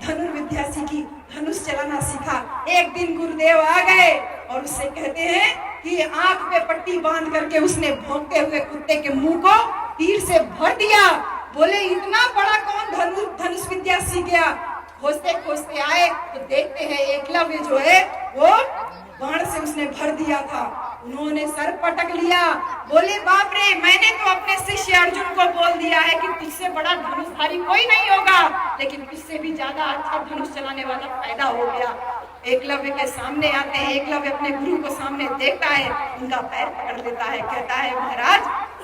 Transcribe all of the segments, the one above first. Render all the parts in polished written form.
धनुर्विद्या सीखी, धनुष चलाना सीखा। एक दिन गुरुदेव आ गए और उससे कहते हैं कि आंख पे पट्टी बांध करके उसने भौंकते हुए कुत्ते के मुंह को तीर से भर दिया। बोले इतना बड़ा कौन धनुष विद्या सीख गया। खोजते खोजते आए तो देखते हैं एकलव्य जो है वो बाण से उसने भर दिया था। उन्होंने सर पटक लिया, बोले बाप रे, मैंने तो अपने शिष्य अर्जुन को बोल दिया है कि तुझसे बड़ा धनुषधारी कोई नहीं होगा, लेकिन तुझसे भी ज्यादा अच्छा धनुष चलाने वाला पैदा हो गया। एकलव्य के सामने आते हैं, एकलव्य अपने गुरु को सामने देखता है, उनका पैर पकड़ लेता है, कहता है महाराज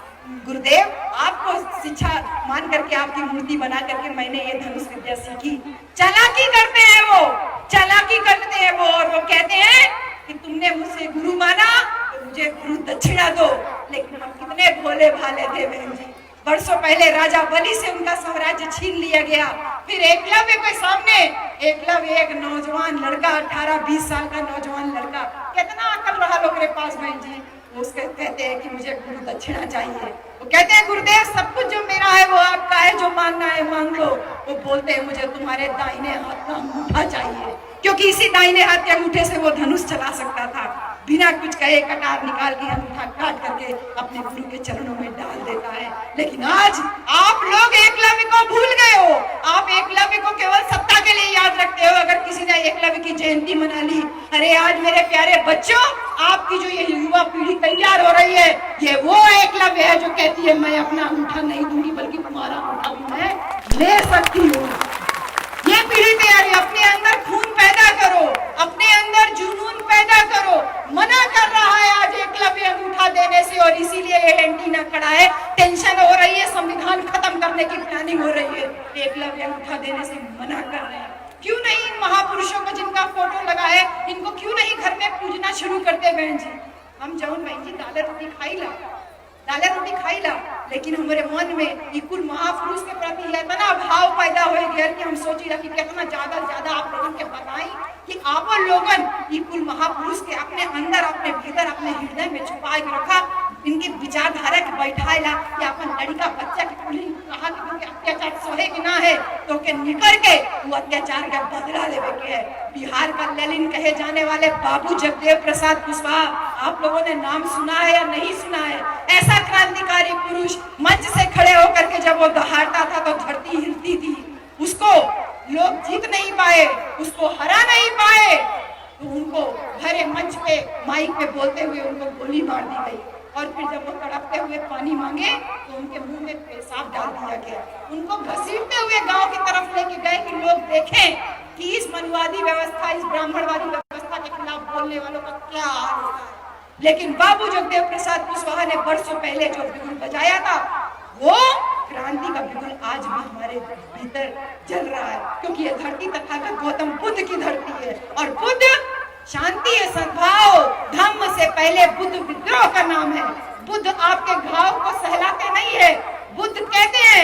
गुरुदेव, आपको शिक्षा मान करके आपकी मूर्ति बना करके मैंने ये धनुष विद्या सीखी। चालाकी करते हैं वो, चालाकी करते हैं वो, और वो कहते हैं कि तुमने मुझसे गुरु माना तो मुझे गुरु दक्षिणा दो। लेकिन हम कितने भोले भाले थे बहन जी। वर्षों पहले राजा बलि से उनका साम्राज्य छीन लिया गया। फिर एकलव्य के सामने, एकलव्य एक नौजवान लड़का, 18-20 साल का नौजवान लड़का, कितना अकल रहा लोग के पास बहन जी। उसके कहते हैं कि मुझे गुरु दक्षिणा चाहिए। वो कहते हैं गुरुदेव सब कुछ जो मेरा है वो आपका है, जो मांगना है मांग लो। वो बोलते हैं मुझे तुम्हारे दाहिने हाथ का अंगूठा चाहिए, क्योंकि इसी दाहिने हाथ के अंगूठे से वो धनुष चला सकता था। बिना कुछ कहे कटार निकाल के अंगूठा काट करके अपने गुरु के चरणों में डाल देता है। लेकिन आज आप लोग एकलव्य को भूल गए हो। आप एकलव्य को केवल सत्ता के लिए याद रखते हो। अगर किसी ने एकलव्य की जयंती मना ली, अरे आज मेरे प्यारे बच्चों, आपकी जो ये युवा पीढ़ी तैयार हो रही है, ये वो एकलव्य है जो कहती है मैं अपना अंगूठा नहीं दूंगी, बल्कि तुम्हारा अंगूठा भी मैं ले सकती हूँ। ये पीढ़ी तैयारी, अपने अंदर खून पैदा करो, अपने अंदर जुनून पैदा करो। मना कर रहा है आज एकलव्य अंगूठा देने से, और इसीलिए ये एंटीना खड़ा है। टेंशन हो रही है, संविधान खत्म करने की प्लानिंग हो रही है, एकलव्य अंगूठा देने से मना कर रहे हैं। क्यों नहीं इन महापुरुषों को जिनका फोटो लगा है, इनको क्यों नहीं घर में पूजना शुरू करते बहन जी। हम जौन बहन जी दाले रोटी खाई ला, लेकिन हमारे मन में इकुल महापुरुष के प्रति इतना भाव पैदा हो गया कि हम सोची रखी कितना ज्यादा आप लोगों के बताएं कि आप लोगन इकुल महापुरुष के अपने अंदर, अपने भीतर, अपने हृदय में छुपा के रखा। इनकी विचारधारा के बैठाएला कि अपन लड़का बच्चा के पुलिस कहा कि अत्याचार सहे के ना है तो के निकल के वो अत्याचार का बदला लेवे के है। बिहार का लेनिन कहे जाने वाले बाबू जगदेव प्रसाद कुशवाहा, आप लोगों ने नाम सुना है या नहीं सुना है? ऐसा क्रांतिकारी पुरुष मंच से खड़े होकर के जब वो दहाड़ता था तो धरती हिलती थी। उसको लोग जीत नहीं पाए, उसको हरा नहीं पाए, तो उनको भरे मंच पे माइक पे बोलते हुए उनको गोली मार दी गई। और फिर जब वो तड़पते हुए पानी मांगे तो उनके मुंह में पेशाब डाल दिया गया। उनको घसीटते हुए गांव की तरफ लेके गए कि लोग देखें कि इस मनुवादी व्यवस्था, इस ब्राह्मणवादी व्यवस्था के खिलाफ बोलने वालों का क्या हाल होता है। लेकिन बाबू जगदेव प्रसाद कुशवाहा ने वर्षों पहले जो बिगुल बजाया था, वो क्रांति का बिगुल आज भी हमारे भीतर जल रहा है, क्योंकि ये धरती तथागत गौतम बुद्ध की धरती है। और बुद्ध शांति है, सद्भाव, धम्म से पहले बुद्ध विद्रोह का नाम है। बुद्ध आपके घाव को सहलाते नहीं है। बुद्ध कहते हैं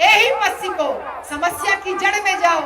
यही पस्सी को, समस्या की जड़ में जाओ,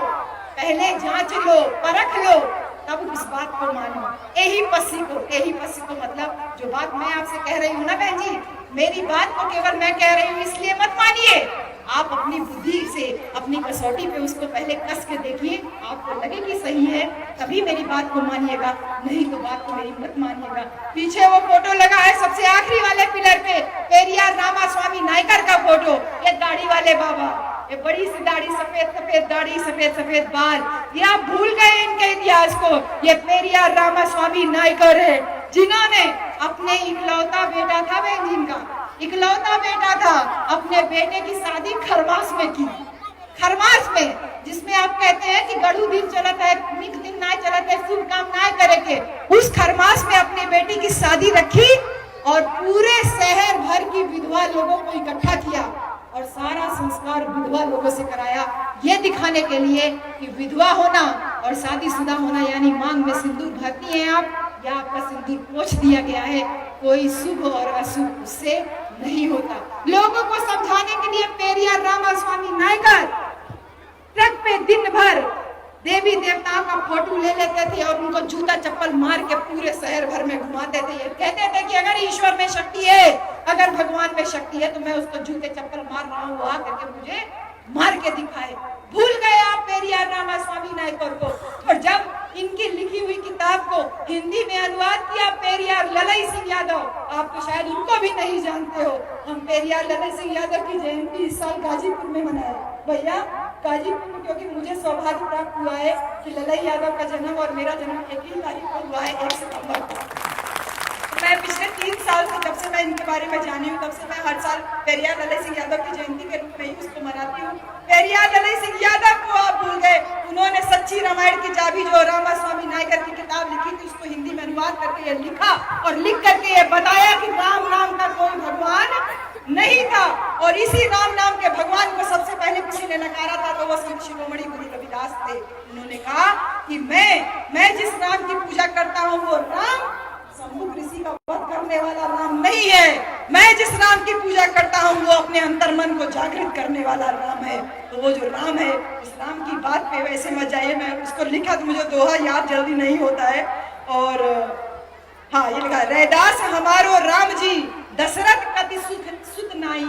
पहले जांच लो, परख लो, तब इस बात को मानो। यही पस्सी को मतलब जो बात मैं आपसे कह रही हूँ ना बहन जी, मेरी बात को केवल मैं कह रही हूँ इसलिए मत मानिए। आप अपनी बुद्धि से, अपनी कसौटी पे उसको पहले कस के देखिए, आपको लगे कि सही है तभी मेरी बात को मानिएगा, नहीं तो बात को मेरी मत मानिएगा। पीछे वो फोटो लगा है सबसे आखिरी वाले पिलर पे, पेरियार रामास्वामी नायकर का फोटो। ये दाढ़ी वाले बाबा, ये बड़ी सी दाढ़ी, सफेद दाढ़ी, सफेद बाल, ये आप भूल गए इनके इतिहास को। ये पेरियार रामास्वामी नायकर है जिन्होंने अपने इकलौता बेटा था बहन जी, इनका इकलौता बेटा था, अपने बेटे की शादी खरमास में की। खरमास में, जिसमें आप कहते हैं कि गढ़ू दिन चलता है, निक दिन ना चलता है, शुभ काम ना करे के, उस खरमास में अपनी बेटी की शादी रखी और पूरे शहर भर की विधवा लोगों को इकट्ठा किया और सारा संस्कार विधवा लोगों से कराया, ये दिखाने के लिए कि विधवा होना और शादीशुदा होना यानी मांग में सिंदूर भरती हैं आप, या आपका सिंदूर पोंछ दिया गया है, कोई शुभ और अशुभ उससे नहीं होता। लोगों को समझाने के लिए पेरियार रामास्वामी नायकर ट्रक पे दिन भर देवी देवताओं का फोटो ले लेते थे और उनको जूता चप्पल मार के पूरे शहर भर में घुमाते थे। ये कहते थे कि अगर ईश्वर में शक्ति है, अगर भगवान में शक्ति है तो मैं उसको जूते चप्पल मार रहा हूँ, आ करके मुझे मार के दिखाए। भूल गए आप पेरियार रामास्वामी ललई सिंह यादव, आप तो शायद उनको भी नहीं जानते हो। हम पेरियार ललई सिंह यादव की जयंती इस साल गाजीपुर में मनाए भैया। गाजीपुर में क्योंकि मुझे सौभाग्य प्राप्त हुआ है कि ललई यादव का जन्म और मेरा जन्म एक ही तारीख को हुआ है, 1 सितंबर को। मैं पिछले 3 साल से, जब से मैं इनके बारे में जानी हूँ, तब से मैं हर साल पेरियार ललई सिंह यादव की जयंती के रूप में ही उसको मनाती हूँ। पेरियार ललई सिंह यादव को आप भूल गए। उन्होंने सच्ची रामायण की चाबी जो रामास्वामी नायकर की किताब लिखी थी, उसको हिंदी में अनुवाद करके ये लिखा और लिख करके ये बताया कि राम नाम का कोई भगवान नहीं था। और इसी राम नाम के भगवान को सबसे पहले किसी ने नकारा था, तो वो संत शिरोमणि गुरु रविदास थे। उन्होंने कहा कि मैं जिस राम की पूजा करता हूँ वो राम सम्मुख ऋषि का वध करने वाला राम नहीं है। मैं जिस राम की पूजा करता हूँ वो अपने अंतर मन को जागृत करने वाला राम है। तो वो जो राम है, उस राम की बात पे वैसे मत जाइए। मैं उसको लिखा तो मुझे दोहा याद जल्दी नहीं होता है। और हाँ, ये लिखा, रैदास हमारो राम जी दशरथ कति सुत नाई।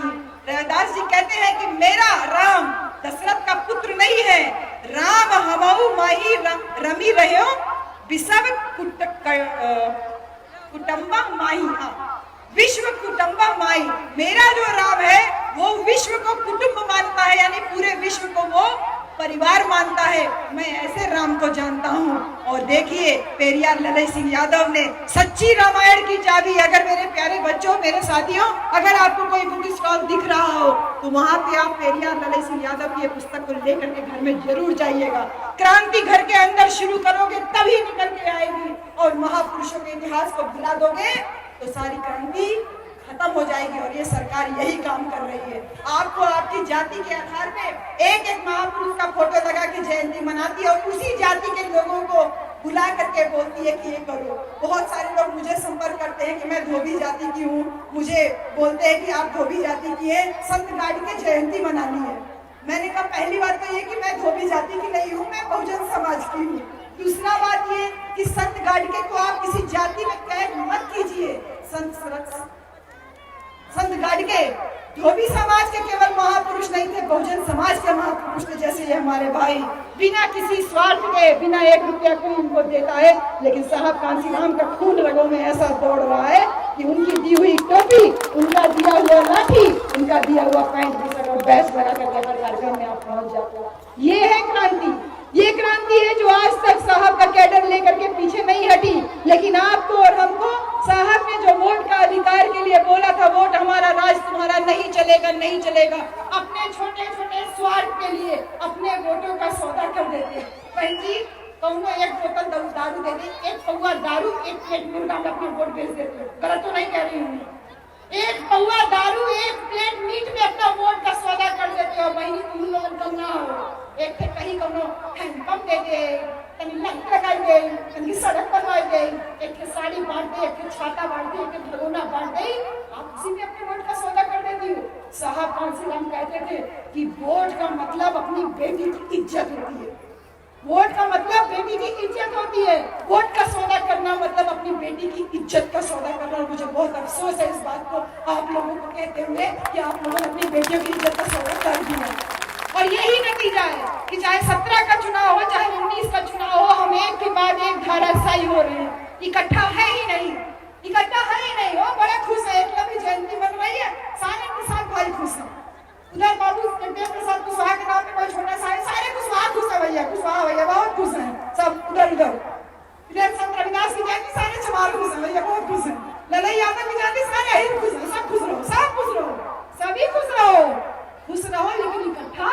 रैदास जी कहते हैं कि मेरा राम दशरथ का पुत्र नहीं है। राम हमऊ माही रमी रहो विषव कुटुंबा माही। विश्व कुटुंबा माई, मेरा जो राम है वो विश्व को कुटुंब मानता है, यानी पूरे विश्व को वो परिवार मानता है। मैं ऐसे राम को जानता हूँ। और देखिए, पेरियार ललई सिंह यादव ने सच्ची रामायण की चाबी, अगर मेरे प्यारे बच्चों, मेरे साथियों, अगर आपको कोई बुक स्टॉल दिख रहा हो तो वहाँ पे आप पेरियार ललई सिंह यादव की पुस्तक को लेकर के घर में जरूर जाइएगा। क्रांति घर के अंदर शुरू करोगे तभी निकल के आएगी, और महापुरुषों के इतिहास को भुला दोगे तो सारी क्रांति खत्म हो जाएगी। और ये सरकार यही काम कर रही है। आपको आपकी जाति के आधार पे एक एक महापुरुष का फोटो लगा के जयंती मनाती है, और उसी जाति के लोगों को बुला करके बोलती है कि ये करो। बहुत सारे लोग मुझे संपर्क करते हैं कि मैं धोबी जाति की हूँ, मुझे बोलते हैं कि आप धोबी जाति की है, संत गाड़ी की जयंती मनानी है। मैंने कहा, पहली बात तो ये कि मैं धोबी जाति की नहीं हूँ, मैं बहुजन समाज की हूँ। दूसरा बात ये कि संत गाड़के को आप किसी जाति में कैद मत कीजिए। संत गाड़के धोबी समाज के केवल महापुरुष नहीं थे, बहुजन समाज के महापुरुष थे। जैसे ये हमारे भाई बिना किसी स्वार्थ के, बिना 1 रुपया कोई उनको देता है, लेकिन साहब कांसीराम का खून रगों में ऐसा दौड़ रहा है कि उनकी दी हुई टोपी, उनका दिया हुआ लाठी, उनका दिया हुआ पैंट और बैच लगा करके हर कार्यक्रम में आप पहुंच जाते हो। ये है क्रांति। ये क्रांति है जो आज तक साहब का कैडर लेकर के पीछे नहीं हटी। लेकिन आपको और हमको साहब ने जो वोट का अधिकार के लिए बोला था, वोट हमारा, राज तुम्हारा, नहीं चलेगा, नहीं चलेगा, अपने छोटे छोटे स्वार्थ के लिए अपने वोटों का सौदा कर देते हैं। बहन जी, कहूँगा 1 बोतल दारू दे दे, 1 पौवा दारू, 1 प्लेट मुर्गा में अपने वोट बेच देते हो। गलत तो नहीं कह रही हूँ। 1 पौवा दारू, 1 प्लेट मीट में अपना वोट का सौदा कर देते हो। बहनी, तुम लोग कम ना हो। एक थे कहीं कौनो हैंडपंप दे दे, कहीं लाइट लगाई दे, कहीं सड़क बनवाई दे, एक थे साड़ी बांट दे, एक थे छाता बांट दे, एक थे भगोना बांट दे, आप उसी में अपने वोट का सौदा कर देती हो। साहब कांसीराम कहते थे कि वोट का मतलब अपनी बेटी की इज्जत होती है। वोट का मतलब बेटी की इज्जत होती है। वोट का सौदा करना मतलब अपनी बेटी की इज्जत का सौदा करना। और मुझे बहुत अफसोस है इस बात को आप लोगों को कहते हुए कि आप लोगों ने अपनी बेटियों की इज्जत का सौदा कर दिया। और यही नतीजा है कि चाहे 17 का चुनाव हो, चाहे 19 का चुनाव हो, हम एक के बाद एक धाराशायी हो रहे हैं। इकट्ठा है ही नहीं, इकट्ठा है ही नहीं। हो बड़ा खुश है, एकलव्य जयंती बन रही है, सारे प्रसाद भाई खुश है। उधर बाबू देव प्रसाद कुशवाहा के नाम पे कोई छोटा सा है, सारे कुशवाहा खुश है भैया, कुशवाहा भैया बहुत खुश है सब। उधर इधर संत रविदास की जयंती, सारे चमार खुश है भैया, बहुत खुश है। ललई यादव की जयंती, सारे हिंद खुश है। सब खुश रहो, सब खुश रहो, सभी खुश रहो, खुश रहो, लेकिन इकट्ठा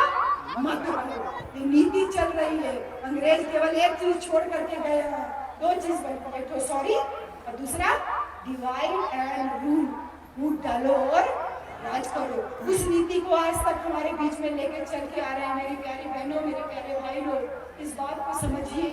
मत रहो। ये नीति चल रही है। अंग्रेज केवल एक चीज छोड़ करके गए हैं, 2 चीज बैठो, सॉरी, और दूसरा डिवाइड एंड रूल, फूट डालो और राज करो। उस नीति को आज तक हमारे बीच में लेकर चल के आ रहे हैं। मेरी प्यारी बहनों, मेरे प्यारे भाई लोग, इस बात को समझिए,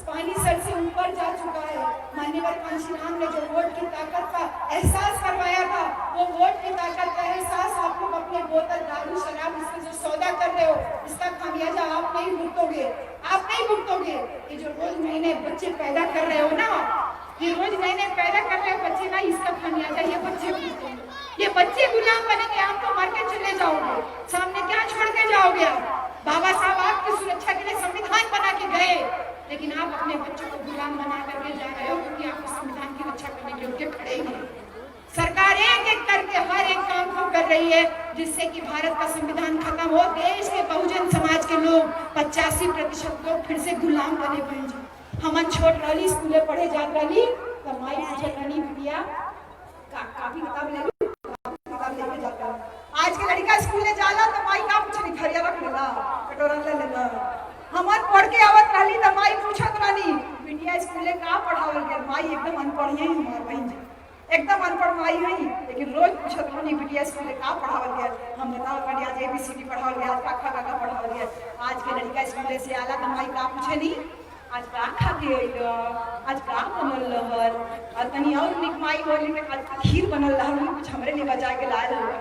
पानी सर से ऊपर जा चुका है। मान्यवर कांशीराम ने जो वोट की ताकत का एहसास करवाया था, वो वोट की ताकत का एहसास आप लोग अपने बोतल दारू शराब इससे जो सौदा कर रहे हो, इसका खामियाजा आप नहीं भुगतोगे, आप नहीं भुगतोगे। ये जो रोज नए नए बच्चे पैदा कर रहे हो ना, ये रोज नए नए पैदा कर रहे हो बच्चे ना, इसका खामियाजा ये बच्चे भुगतेंगे। ये बच्चे गुलाम बनेंगे, आप तो मार के चले जाओगे, सामने क्या छोड़ के जाओगे आप? बाबा साहब आपकी सुरक्षा के लिए संविधान बना के गए, लेकिन आप अपने बच्चों को गुलाम बना करके जा रहे हो, क्योंकि आपको संविधान की रक्षा करने के उनके खड़े ही 83% लोग फिर से गुलाम बने बहन जी। हमन छोट रही स्कूले पढ़े जात रही तो माई पूछत रही बिटिया काफी किताब ले ली, किताब लेके जाता है। आज के लड़का स्कूले जाला तो माई का पूछनी थरिया रख लेला, कटोरा ले लेला। हमन पढ़ के आवत रही तो माई पूछत रही बिटिया स्कूले का पढ़ावल गया। माई एकदम अनपढ़ ही हमार बहन जी, एकदम अनपढ़ माई है, लेकिन रोज पूछत रही बिटिया स्कूले का पढ़ावल गया। हम बताओ कड़ी आज ABCD पढ़ावल गया, का पढ़ावल गया। आज के लड़का स्कूले से आला तो माई का पूछे नहीं आज का खा के अइल, आज का बनल रहल, और तनी और निक माई बोली में आज खीर बनल रहल, कुछ हमरे लिए बचा के लाए रहल।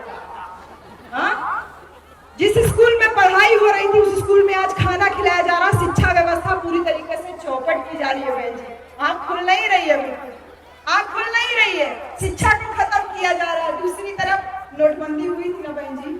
हाँ, जिस स्कूल में पढ़ाई हो रही थी उस स्कूल में आज खाना खिलाया जा रहा। शिक्षा व्यवस्था पूरी तरीके से चौपट की जा रही है बहन जी। आँख खुल नहीं रही है, बिल्कुल आँख खुल नहीं रही है। शिक्षा को खत्म किया जा रहा है। दूसरी तरफ नोटबंदी हुई थी ना बहन जी,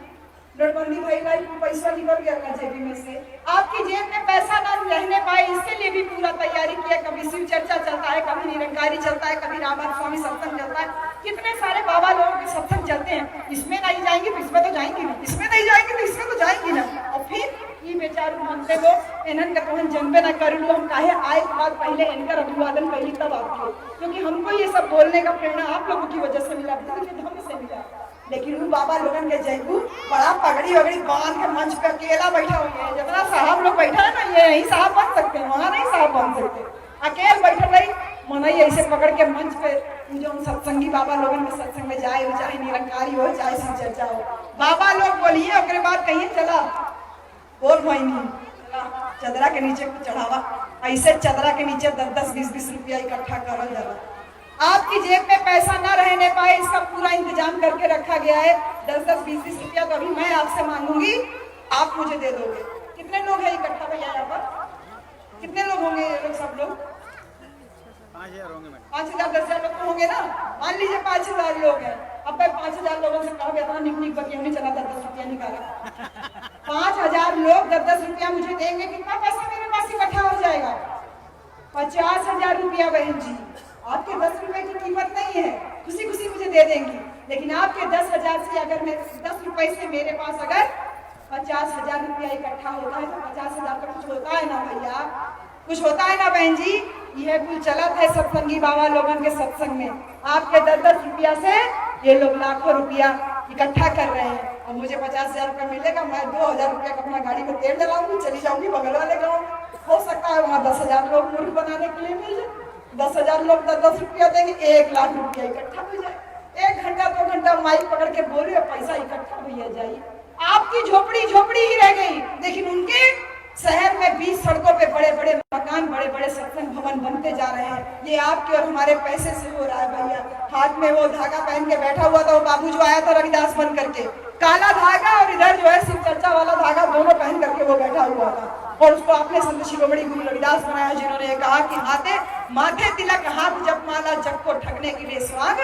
नोटबंदी भाई पैसा निकल गया जेबी में से। आपकी जेब में पैसा ना रहने पाए इसके लिए भी पूरा तैयारी किया। कभी शिव चर्चा चलता है, कभी निरंकारी चलता है, कभी रामनाथ स्वामी सत्संग चलता है, कितने सारे बाबा लोगों के सत्संग चलते हैं। इसमें नहीं जाएंगे तो इसमें तो जाएंगी ना, इसमें नहीं जाएंगे तो इसमें तो जाएंगी ना। और फिर ये बेचारू मानते लोग इन्हन का तो हम जन्मे ना कर लो, हम काहे आए के बाद पहले इनका अभिवादन पहली तब आपको, क्योंकि हमको ये सब बोलने का प्रेरणा आप लोगों की वजह से मिला, धर्म से मिला। लेकिन वो बाबा लोगन के जयगु बड़ा पगड़ी वगड़ी बांध के मंच पे अकेला बैठा हुआ है। जितना साहब लोग बैठा है ना, ये यही साहब बन सकते हैं, वहां नहीं साहब बन सकते। अकेले बैठा रही मनई ऐसे पकड़ के मंच पे जो सत्संगी बाबा लोगन के सत्संग में जाए, चाहे निरंकारी हो चाहे शिव चर्चा हो, बाबा लोग बोलिए ओकरे बाद कहिए चला बोल भाई चदरा के नीचे चढ़ावा। ऐसे चदरा के नीचे 10-10, 20-20 रुपया इकट्ठा करल जाला। आपकी जेब में पैसा ना रहने पाए इसका पूरा इंतजाम करके रखा गया है। 10-10, 20-20 रुपया तो अभी मैं आपसे मांगूंगी, आप मुझे दे दोगे। कितने लोग हैं इकट्ठा भैया यहाँ पर? कितने लोग होंगे ये लोग? सब लोग 5000 होंगे। 5000 10,000 लोग तो होंगे ना। मान लीजिए 5000 लोग हैं। अब मैं 5000 लोगों से कहा इतना निक बतिया नहीं चला, 10-10 रुपया निकाला। 5000 लोग 10-10 रुपया मुझे देंगे, कितना पैसा मेरे पास इकट्ठा हो जाएगा? 50,000 रुपया बहन जी। आपके 10 रुपए की कीमत नहीं है, खुशी खुशी मुझे दे देंगी। लेकिन आपके 10,000 से अगर मैं 10 रुपए से मेरे पास अगर 50,000 रुपया इकट्ठा होता है तो 50,000 का कुछ होता है ना भैया, कुछ होता है ना बहन जी। यह कुल चलत है सत्संगी बाबा लोगन के सत्संग में। आपके 10-10 रुपया से ये लोग लाखों रुपया इकट्ठा कर रहे हैं। और मुझे 50,000 रुपया मिलेगा, मैं 2,000 रुपया अपना गाड़ी में तेल डलाऊंगी, चली जाऊंगी बगल वाले गाँव। हो सकता है वहाँ 10,000 लोग मूर्ख बनाने के लिए मिल जाए। 10,000 लोग 10-10 रुपया देंगे, 1 लाख रुपया इकट्ठा हो जाए। 1 घंटा 2 घंटा माइक पकड़ के बोले पैसा इकट्ठा भैया जाइए। आपकी झोपड़ी ही रह गई। लेकिन उनके शहर में 20 सड़कों पे बड़े बड़े मकान, बड़े बड़े सत्संग भवन बनते जा रहे हैं। ये आपके और हमारे पैसे से हो रहा है भैया। हाथ में वो धागा पहन के बैठा हुआ था वो बाबू जो आया था रविदास बन करके, काला धागा और इधर जो है शिव चर्चा वाला धागा, दोनों पहन करके वो बैठा हुआ था। और उसको आपने संत शिरोमणि गुरु रविदास बनाया, जिन्होंने कहा कि माथे तिलक हाथ जप माला, जग को ठगने के लिए स्वाग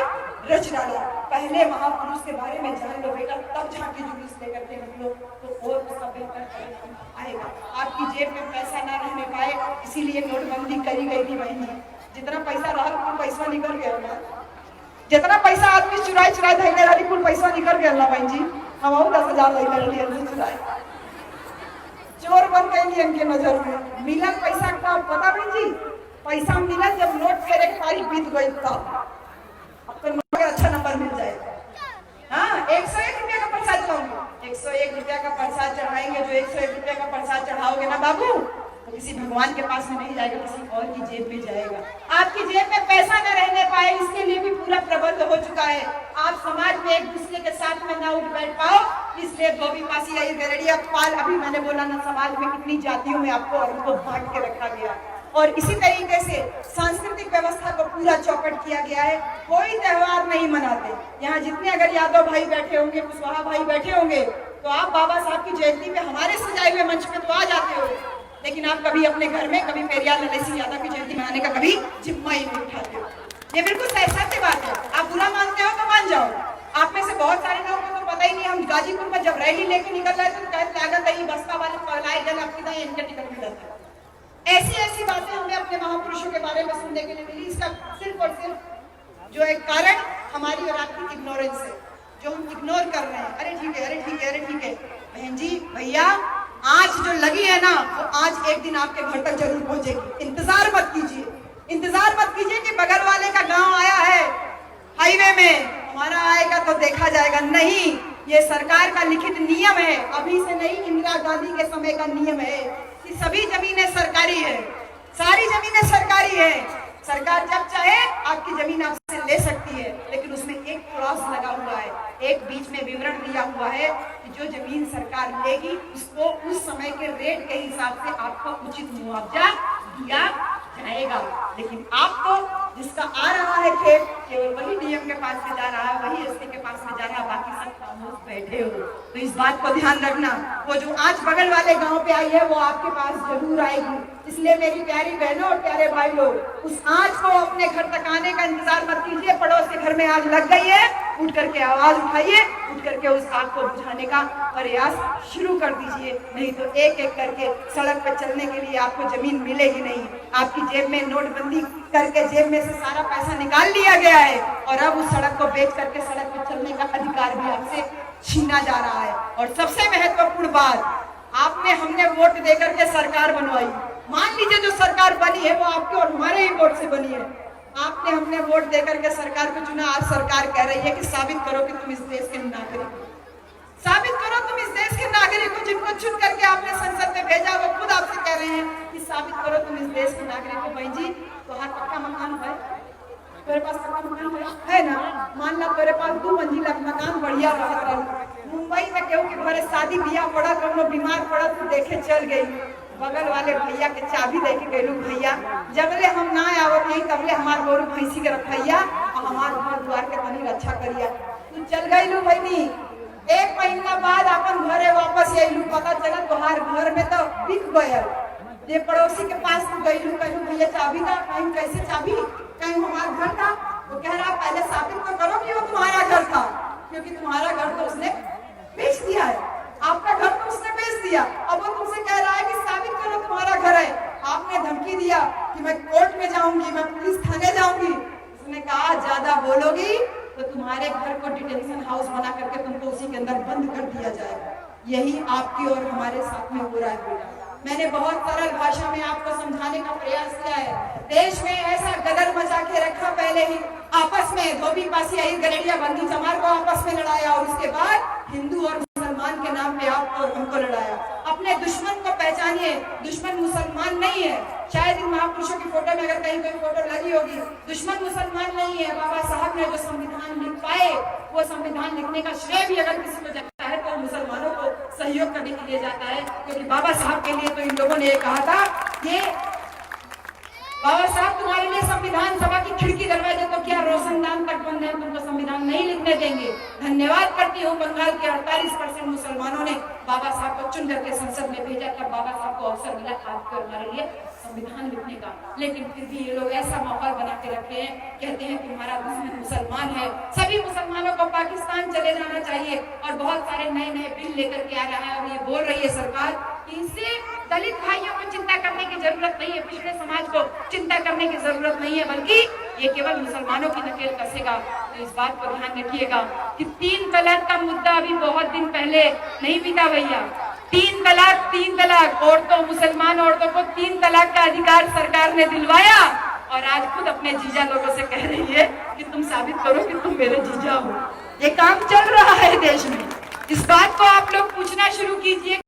रच डाला। पहले महापुरुष के बारे में जान लो बेटा, तब झांकी जुलूस लेकर के निकलो तो और उसका बेहतर परिणाम आएगा। आपकी जेब में पैसा ना रहने पाए इसीलिए नोटबंदी करी गई थी बहन जी। जितना पैसा रहा कुल पैसा निकल गया ना, जितना पैसा आदमी चुराई धैले रही कुल पैसा निकल गया ना बहन जी। हम 10,000 धैले रही चुराई, चोर बन गई इनके नजर में। मिलन पैसा का पता बहन जी, पैसा मिला जब नोट फेरे की तारीख बीत गई तब। अब तो नोट अच्छा नंबर मिल जाएगा। हाँ, 101 रुपया का प्रसाद चढ़ाऊंगे, 101 रुपया का प्रसाद चढ़ाएंगे। जो 101 रुपया का प्रसाद चढ़ाओगे ना बाबू, तो किसी भगवान के पास में नहीं जाएगा, किसी और की जेब में जाएगा। आपकी जेब में पैसा न रहने पाए इसके लिए भी पूरा प्रबंध हो चुका है। आप समाज में एक दूसरे के साथ में ना उठ बैठ पाओ, इसलिए धोबी पासी आई गरड़िया पाल, अभी मैंने बोला ना समाज में कितनी जातियों में आपको और उनको बांट के रखा गया। और इसी तरीके से सांस्कृतिक व्यवस्था को पूरा चौपट किया गया है। कोई त्योहार नहीं मनाते। यहाँ जितने अगर यादव भाई बैठे होंगे, कुशवाहा भाई बैठे होंगे, तो आप बाबा साहब की जयंती पे हमारे सजाए हुए मंच पे तो आ जाते हो, लेकिन आप कभी अपने घर में कभी पेरियार ललन सिंह यादव की जयंती मनाने का कभी जिम्मा ही नहीं उठाते हो। ये बिल्कुल सत्य बात है। आप बुरा मानते हो तो मान जाओ। आप में से बहुत सारे लोगों को तो पता ही नहीं। हम गाजीपुर में जब रैली लेके निकल रहे थे तो कहते लागत है बसपा वाले पलाए जल आपकी इनके टिकट मिला था। ऐसी बातें हमें अपने महापुरुषों के बारे में सुनने के लिए मिली। इसका सिर्फ और सिर्फ जो एक कारण हमारी और आपकी इग्नोरेंस है, जो हम इग्नोर कर रहे हैं। अरे ठीक है, अरे ठीक है, अरे ठीक है। बहन जी भैया, आज जो लगी है ना, वो आज एक दिन आपके घर तक जरूर पहुंचेगी। इंतजार मत कीजिए, इंतजार मत कीजिए कि बगल वाले का गांव आया है हाईवे में, हमारा आएगा तो देखा जाएगा। नहीं, ये सरकार का लिखित नियम है, अभी से नहीं, इंदिरा गांधी के समय का नियम है कि सभी जमीनें सरकारी है, सारी जमीनें सरकारी है। सरकार जब चाहे आपकी जमीन आपसे ले सकती है, लेकिन उसमें एक क्लॉज लगा हुआ है, एक बीच में विवरण दिया हुआ है कि जो जमीन सरकार लेगी उसको उस समय के रेट के हिसाब से आपको उचित मुआवजा दिया जाएगा। लेकिन आपको जिसका आ रहा है खेत, केवल वही डीएम के पास में जा रहा है, वही एसपी के पास में जा रहा है, बाकी सब खामोश बैठे हो। तो इस बात को ध्यान रखना, वो जो आज बगल वाले गांव पे आई है वो आपके पास जरूर आएगी। इसलिए मेरी प्यारी बहनों और प्यारे भाई लोग, उस आँच को अपने घर तक आने का इंतजार मत कीजिए। पड़ोस के घर में आग लग गई है, उठ करके आवाज उठाइए, उठ करके उस आग को बुझाने का प्रयास शुरू कर दीजिए। नहीं तो एक एक करके सड़क पर चलने के लिए आपको जमीन मिलेगी नहीं। आपकी जेब में नोटबंदी करके जेब में से सारा पैसा निकाल लिया गया है और अब उस सड़क को बेच करके सड़क पर चलने का अधिकार भी आपसे छीना जा रहा है। और सबसे महत्वपूर्ण बात, आपने हमने वोट देकर के सरकार बनवाई। मान लीजिए जो सरकार बनी है वो आपके और हमारे ही वोट से बनी है। आपने हमने वोट देकर के सरकार को चुना, आज सरकार कह रही है कि साबित करो कि तुम इस देश के नागरिक हो, साबित करो तुम इस देश के नागरिक हो। जिनको चुन करके आपने संसद में भेजा वो खुद आपसे कह रहे हैं कि साबित करो तुम इस देश के नागरिक हो। बहन जी, तुम्हारा पक्का मकान है, तेरे पास पक्का मकान है ना? मान ला तेरे पास 2 मंजिला मकान बढ़िया रहा, मुंबई में केहू के घरे शादी बियाह पड़ा, कौनो बीमार पड़ा, तू देखे चल गई, बगल वाले भैया के चाबी दे के गलू, भैया जबले हम ना आवत नहीं तबले हमार गोरू भैंसी के रखैया और हमार घर द्वार के तनी रक्षा करिया। तू चल गईलू बहनी, 1 महीना बाद अपन घरे वापस आईलू, पता चला तुहार घर में तो बिक गयल। जे पड़ोसी के पास तू गईलू, कहलू भैया चाबी था, कहीं कैसे चाबी, कहीं हमारा घर था। वो कह रहा पहले साबित तो करो कि वो तुम्हारा घर था, क्योंकि तुम्हारा घर तो उसने बेच दिया है, आपका घर तो उसने बेच दिया। अब वो तुमसे कह रहा है कि साबित करो तुम्हारा घर है। आपने धमकी दिया कि मैं कोर्ट में जाऊंगी, मैं पुलिस थाने जाऊंगी। उसने कहा ज्यादा बोलोगी तो तुम्हारे घर को डिटेंशन हाउस बना करके तुमको उसी के अंदर बंद कर दिया जाएगा। यही आपकी और हमारे साथ में हो रहा है। मैंने बहुत सरल भाषा में आपको समझाने का प्रयास किया है। देश में ऐसा गदर मचा के रखा, पहले ही आपस में धोबी पासी गलेरिया बंदी चमार को आपस में लड़ाया और उसके बाद हिंदू और मुसलमान के नाम पे आपको और हमको लड़ाया। अपने दुश्मन को पहचानिए, दुश्मन मुसलमान नहीं है। शायद इन महापुरुषों की फोटो में अगर कहीं कोई फोटो लगी होगी, दुश्मन मुसलमान नहीं है। बाबा साहब ने जो संविधान लिख पाए, वो संविधान लिखने का श्रेय भी अगर किसी को जाता है तो मुसलमानों को सहयोग करने के लिए जाता है, क्योंकि बाबा साहब के लिए तो इन लोगों ने ये कहा था कि बाबा साहब तुम्हारे लिए संविधान सभा की खिड़की दरवाजे तो क्या रोशनदान तक बंद है, तुमको संविधान नहीं लिखने देंगे। धन्यवाद करती हूँ बंगाल के 48% मुसलमानों ने बाबा साहब को चुन करके संसद में भेजा, तब बाबा साहब को अवसर मिला आपके और हमारे लिए संविधान लिखने का। लेकिन फिर भी ये लोग ऐसा माहौल बना के रखे हैं, कहते हैं कि हमारा दुश्मन मुसलमान है, सभी मुसलमानों को पाकिस्तान चले जाना चाहिए और बहुत सारे नए नए बिल लेकर के आ रहा है। और ये बोल रही है सरकार कि इससे दलित भाइयों को चिंता करने की जरूरत नहीं है, पिछड़े समाज को चिंता करने की जरूरत नहीं है, बल्कि ये केवल मुसलमानों की नकेल कसेगा। तो इस बात को ध्यान रखिएगा कि 3 तलाक का मुद्दा अभी बहुत दिन पहले नहीं बीता भैया। 3 तलाक औरतों, मुसलमान औरतों को 3 तलाक का अधिकार सरकार ने दिलवाया और आज खुद अपने जीजा लोगों से कह रही है कि तुम साबित करो कि तुम मेरे जीजा हो। ये काम चल रहा है देश में। इस बात को आप लोग पूछना शुरू कीजिए।